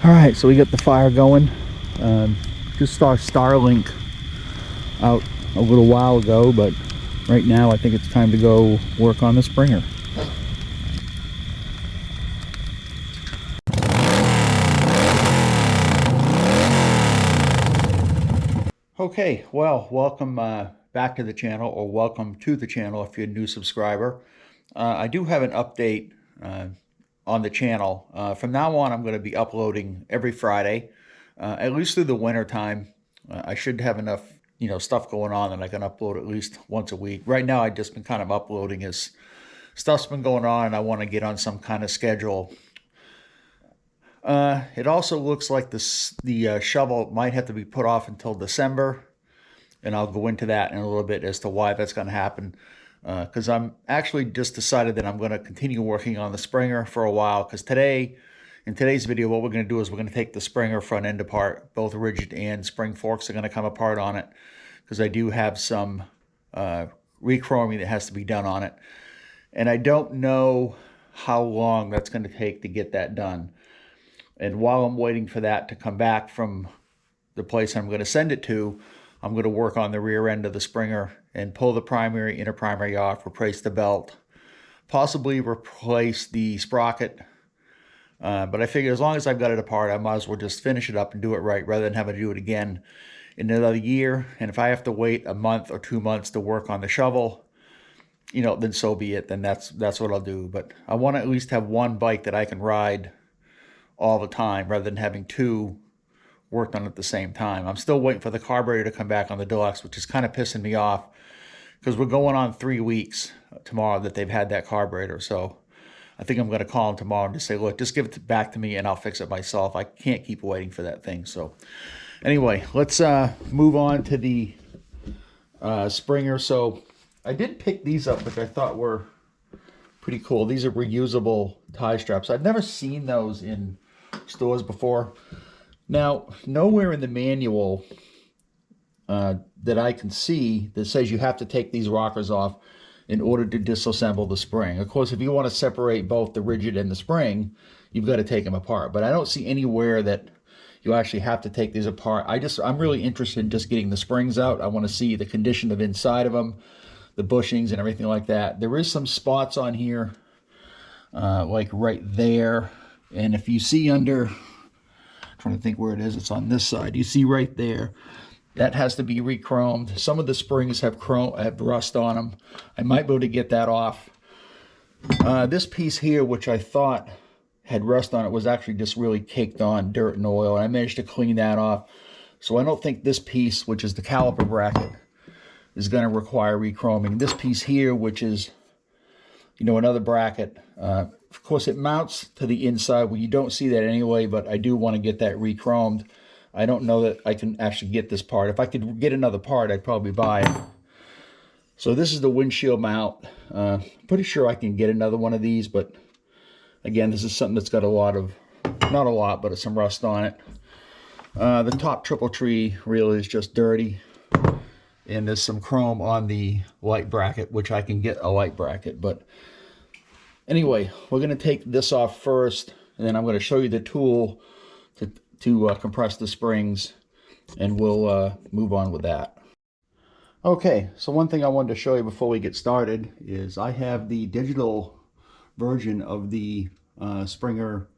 All right, so we got the fire going. Just saw Starlink out a little while ago, but right now I think it's time to go work on the Springer. Okay, well, welcome back to the channel, or welcome to the channel if you're a new subscriber. I do have an update on the channel. From now on, I'm going to be uploading every Friday, at least through the winter time. I should have enough, stuff going on that I can upload at least once a week. Right now, I've just been kind of uploading as stuff's been going on, and I want to get on some kind of schedule. It also looks like the shovel might have to be put off until December, and I'll go into that in a little bit as to why that's going to happen. Because I'm actually just decided that I'm going to continue working on the Springer for a while. Because in today's video, what we're going to do is we're going to take the Springer front end apart. Both rigid and spring forks are going to come apart on it, because I do have some re-chroming that has to be done on it. And I don't know how long that's going to take to get that done. And while I'm waiting for that to come back from the place I'm going to send it to, I'm going to work on the rear end of the Springer and pull the primary, inner primary off, replace the belt, possibly replace the sprocket. But I figure as long as I've got it apart, I might as well just finish it up and do it right rather than having to do it again in another year. And if I have to wait a month or 2 months to work on the shovel, then so be it. Then that's what I'll do. But I want to at least have one bike that I can ride all the time rather than having two worked on at the same time. I'm still waiting for the carburetor to come back on the Deluxe, which is kind of pissing me off, because we're going on 3 weeks tomorrow that they've had that carburetor. So I think I'm going to call them tomorrow and just say, look, just give it back to me and I'll fix it myself. I can't keep waiting for that thing. So anyway, let's move on to the Springer. So I did pick these up, which I thought were pretty cool. These are reusable tie straps. I've never seen those in stores before. Now, nowhere in the manual that I can see that says you have to take these rockers off in order to disassemble the spring. Of course, if you want to separate both the rigid and the spring, you've got to take them apart. But I don't see anywhere that you actually have to take these apart. I'm really interested in just getting the springs out. I want to see the condition of inside of them, the bushings and everything like that. There is some spots on here, like right there. And if you see under, I'm trying to think where it is, it's on this side. You see right there, that has to be re-chromed. Some of the springs have rust on them. I might be able to get that off. This piece here, which I thought had rust on it, was actually just really caked on dirt and oil. And I managed to clean that off. So I don't think this piece, which is the caliper bracket, is going to require re-chroming. This piece here, which is, another bracket, of course it mounts to the inside. Well, you don't see that anyway, but I do want to get that re-chromed. I don't know that I can actually get this part. If I could get another part, I'd probably buy it. So this is the windshield mount. Pretty sure I can get another one of these, but again, this is something that's got a lot of, not a lot, but some rust on it. The top triple tree reel is just dirty. And there's some chrome on the light bracket, which I can get a light bracket. But anyway, we're going to take this off first, and then I'm going to show you the tool to compress the springs, and we'll move on with that. Okay, so one thing I wanted to show you before we get started is I have the digital version of the Springer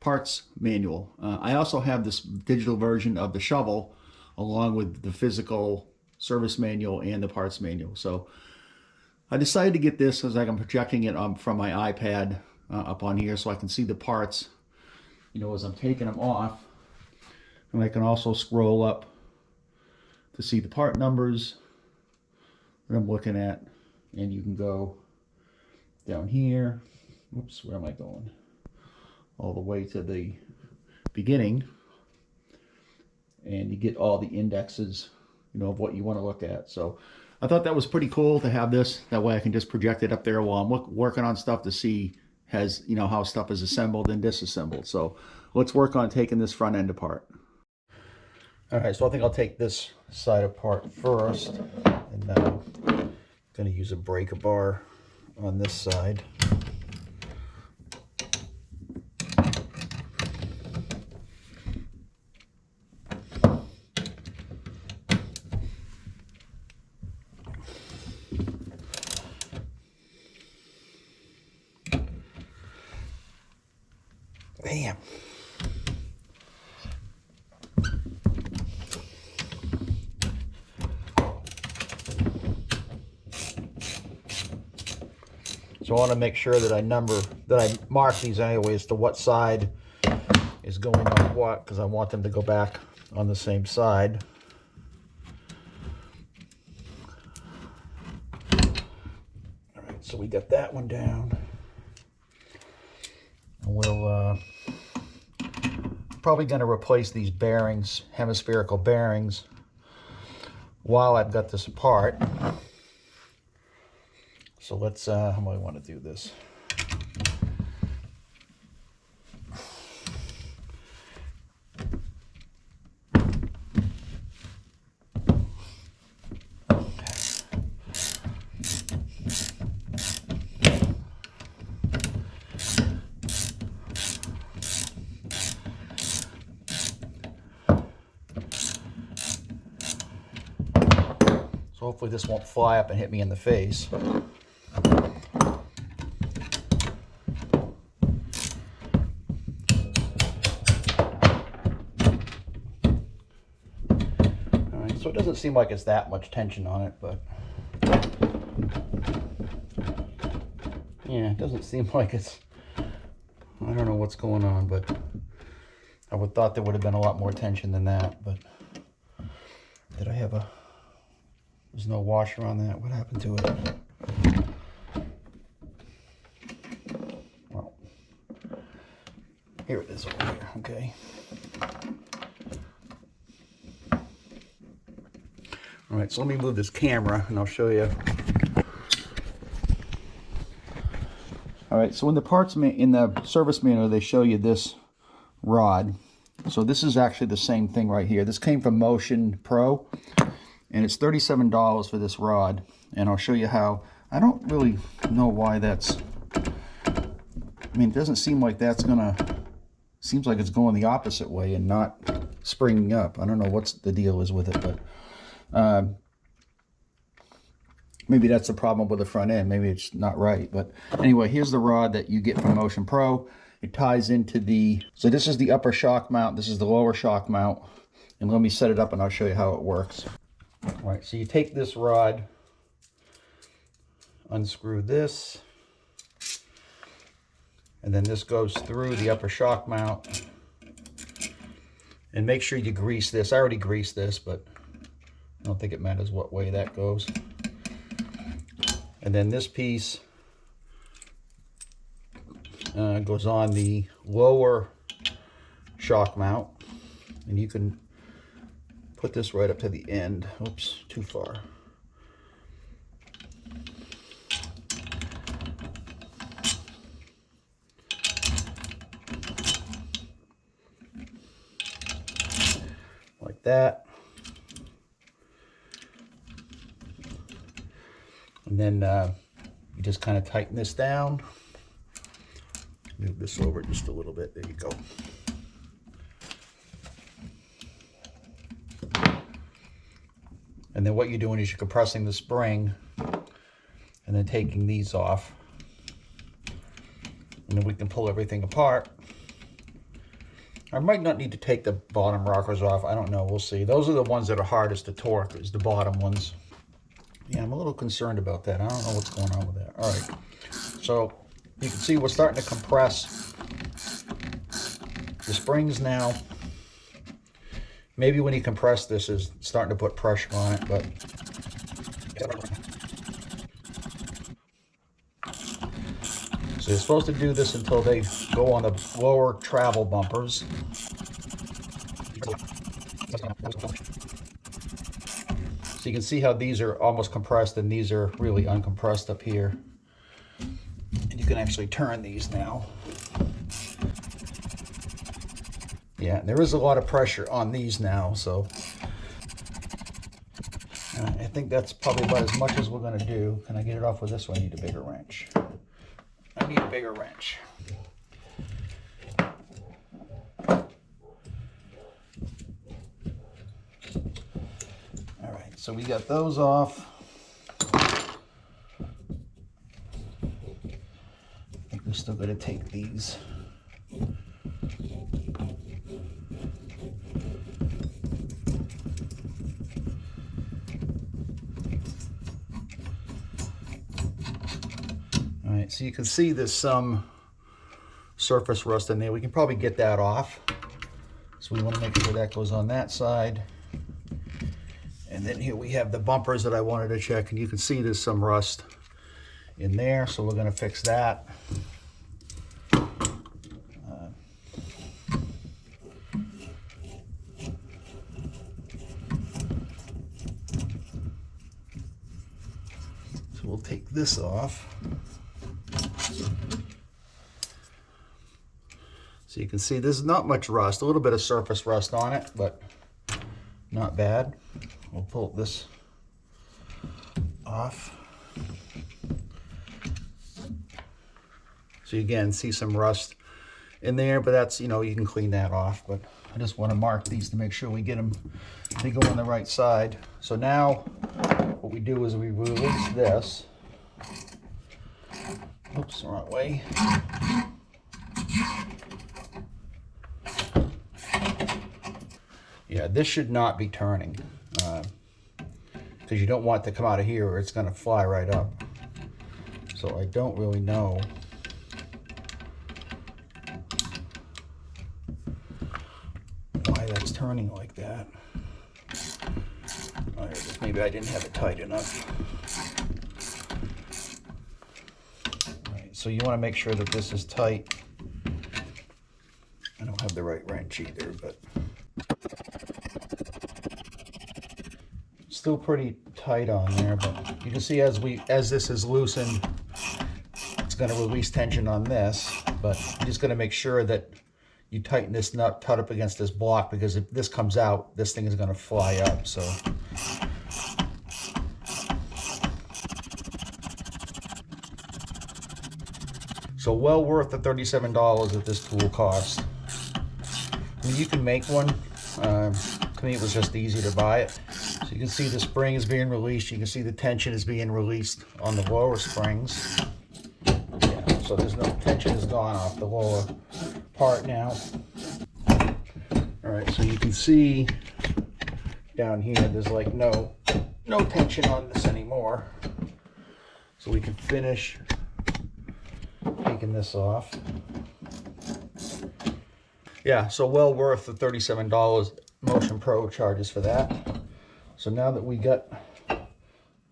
parts manual. I also have this digital version of the shovel, along with the physical service manual and the parts manual. So I decided to get this because I'm projecting it from my iPad up on here so I can see the parts, as I'm taking them off. And I can also scroll up to see the part numbers that I'm looking at. And you can go down here. Oops, where am I going? All the way to the beginning. And you get all the indexes, of what you want to look at. So I thought that was pretty cool to have this. That way I can just project it up there while I'm working on stuff to see how stuff is assembled and disassembled. So let's work on taking this front end apart. All right, so I think I'll take this side apart first. And I'm going to use a breaker bar on this side. Damn. So I want to make sure that I mark these anyways to what side is going on what, because I want them to go back on the same side. All right, so we got that one down. And we'll probably going to replace these bearings, hemispherical bearings, while I've got this apart. So let's, how do I want to do this? So hopefully this won't fly up and hit me in the face. So it doesn't seem like it's that much tension on it, but yeah, it doesn't seem like it's, I don't know what's going on, but I would thought there would have been a lot more tension than that. But did I have there's no washer on that? What happened to it? Well, here it is over here, okay. All right, so let me move this camera and I'll show you. All right, so in the service manual, they show you this rod. So this is actually the same thing right here. This came from Motion Pro, and it's $37 for this rod. And I'll show you how. I don't really know why that's, I mean, it doesn't seem like that's gonna, seems like it's going the opposite way and not springing up. I don't know what the deal is with it, but maybe that's the problem with the front end. Maybe it's not right. But anyway, here's the rod that you get from Motion Pro. It ties into so this is the upper shock mount. This is the lower shock mount. And let me set it up and I'll show you how it works. All right, so you take this rod, unscrew this, and then this goes through the upper shock mount. And make sure you grease this. I already greased this, but I don't think it matters what way that goes. And then this piece goes on the lower shock mount. And you can put this right up to the end. Oops, too far. Like that. And then you just kind of tighten this down. Move this over just a little bit. There you go. And then what you're doing is you're compressing the spring and then taking these off. And then we can pull everything apart. I might not need to take the bottom rockers off. I don't know. We'll see. Those are the ones that are hardest to torque, is the bottom ones. Yeah, I'm a little concerned about that. I don't know what's going on with that. All right. So you can see we're starting to compress the springs now. Maybe when you compress this is starting to put pressure on it, but so you're supposed to do this until they go on the lower travel bumpers. So you can see how these are almost compressed and these are really uncompressed up here. And you can actually turn these now. Yeah, there is a lot of pressure on these now, so I think that's probably about as much as we're going to do. Can I get it off with this one? I need a bigger wrench. I need a bigger wrench. All right, so we got those off. I think we're still going to take these. so you can see there's some surface rust in there. We can probably get that off. So we want to make sure that goes on that side. And then here we have the bumpers that I wanted to check, and you can see there's some rust in there, so we're going to fix that. So we'll take this off. So you can see there's not much rust, a little bit of surface rust on it, but not bad. We'll pull this off. So you again see some rust in there, but that's, you know, you can clean that off. But I just want to mark these to make sure we get them, they go on the right side. So now what we do is we release this. Oops, wrong way. Yeah, this should not be turning because you don't want it to come out of here or it's going to fly right up. So I don't really know why that's turning like that. Oh, maybe I didn't have it tight enough. All right, so you want to make sure that this is tight. I don't have the right wrench either, but still pretty tight on there. But you can see as this is loosened, it's going to release tension on this. But you're just going to make sure that you tighten this nut tight up against this block, because if this comes out, this thing is going to fly up. So well worth the $37 that this tool costs. I mean, you can make one. To me, it was just easy to buy it. So you can see the spring is being released. You can see the tension is being released on the lower springs. Yeah, so there's no tension is gone off the lower part now. All right, so you can see down here, there's like no tension on this anymore. So we can finish taking this off. Yeah, so well worth the $37 Motion Pro charges for that. So now that we got,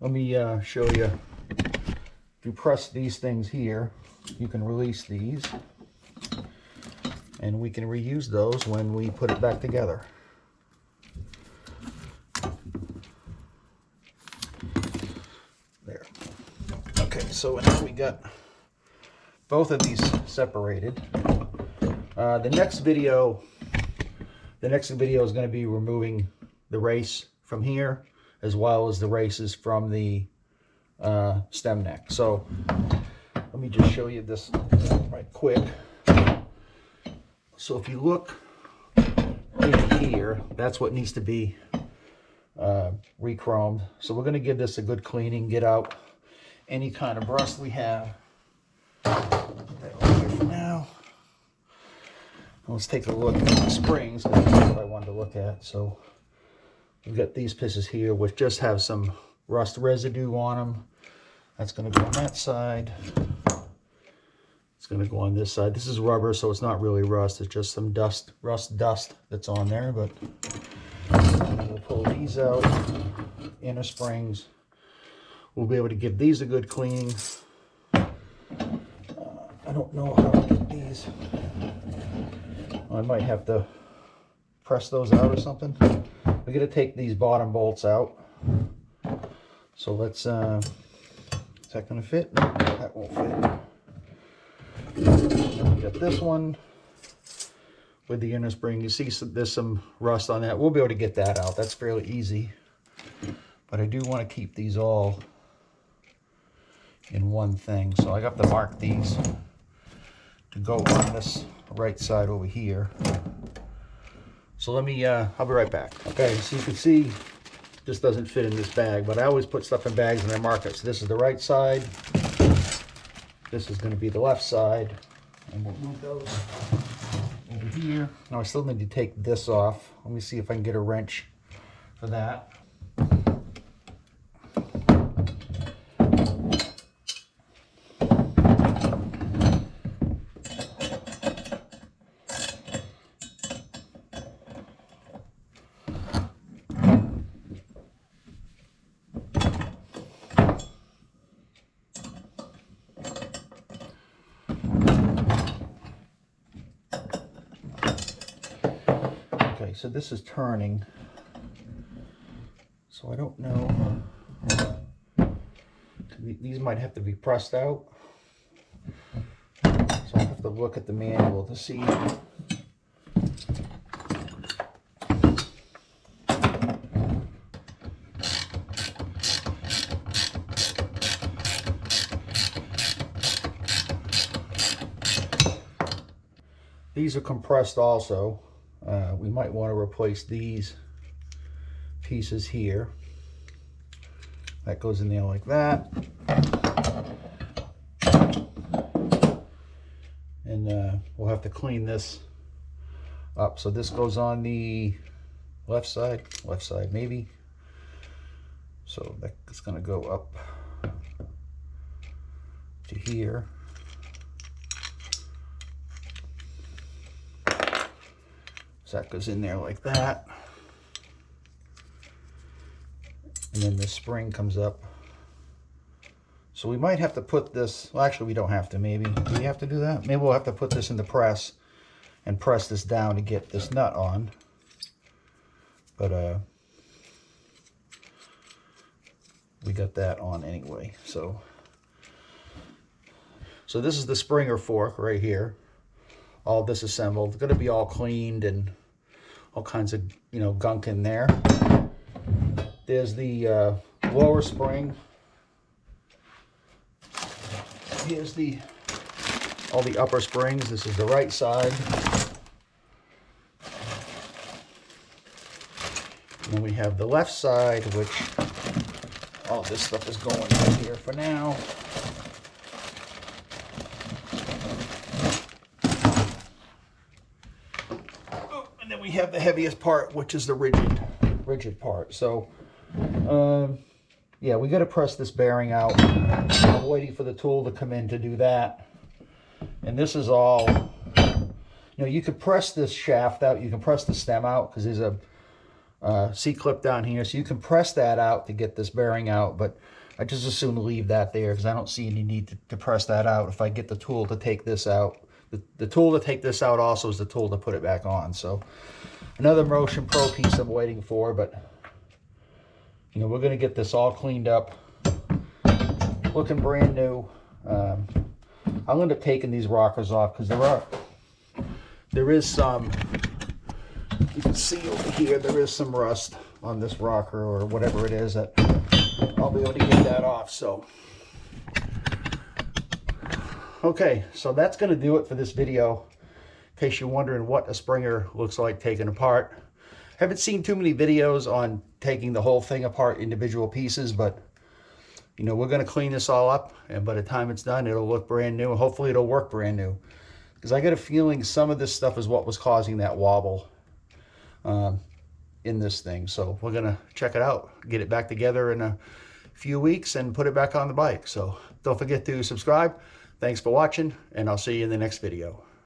let me show you. If you press these things here, you can release these, and we can reuse those when we put it back together. There. Okay, so now we got both of these separated. The next video is going to be removing the race from here, as well as the races from the stem neck. So let me just show you this right quick. So if you look in here, that's what needs to be re-chromed. So we're going to give this a good cleaning, get out any kind of rust we have. Put that right here for now. Let's take a look at the springs, because that's what I wanted to look at. So we've got these pieces here which just have some rust residue on them. That's going to go on that side. It's going to go on this side. This is rubber, so it's not really rust. It's just some rust dust that's on there. But we'll pull these out, inner springs. We'll be able to give these a good cleaning. I don't know how to get these. I might have to press those out or something. We're going to take these bottom bolts out. So let's, is that going to fit? No, that won't fit. Then we got this one with the inner spring. You see there's some rust on that. We'll be able to get that out. That's fairly easy. But I do want to keep these all in one thing. So I got to mark these to go on this right side over here. So let me, I'll be right back. Okay, so you can see this doesn't fit in this bag, but I always put stuff in bags and I mark it. So this is the right side. This is going to be the left side. And we'll move those over here. Now I still need to take this off. Let me see if I can get a wrench for that. Okay, so this is turning, so I don't know. These might have to be pressed out, so I have to look at the manual to see. These are compressed also. We might want to replace these pieces here. That goes in there like that. And we'll have to clean this up. So this goes on the left side maybe. So that's going to go up to here. So that goes in there like that. And then the spring comes up. So we might have to put this, well actually we don't have to, maybe. Do we have to do that? Maybe we'll have to put this in the press and press this down to get this nut on. But we got that on anyway. So this is the Springer fork right here. All disassembled. It's going to be all cleaned and all kinds of, gunk in there. There's the lower spring. Here's all the upper springs. This is the right side. And then we have the left side, which all this stuff is going right here for now. And then we have the heaviest part, which is the rigid part. So yeah, we got to press this bearing out. I'm waiting for the tool to come in to do that. And this is all, you can press this shaft out, you can press the stem out, because there's a C-clip down here, so you can press that out to get this bearing out, but I just assume to leave that there because I don't see any need to press that out if I get the tool to take this out. The tool to take this out also is the tool to put it back on. So another Motion Pro piece I'm waiting for, but we're going to get this all cleaned up, looking brand new. I'm going to end up taking these rockers off because there is some, you can see over here, there is some rust on this rocker or whatever it is that I'll be able to get that off. So okay, so that's going to do it for this video. In case you're wondering what a Springer looks like taken apart. Haven't seen too many videos on taking the whole thing apart, individual pieces, but we're going to clean this all up, and by the time it's done, it'll look brand new, and hopefully it'll work brand new. Because I got a feeling some of this stuff is what was causing that wobble in this thing. So we're going to check it out, get it back together in a few weeks, and put it back on the bike. So don't forget to subscribe. Thanks for watching, and I'll see you in the next video.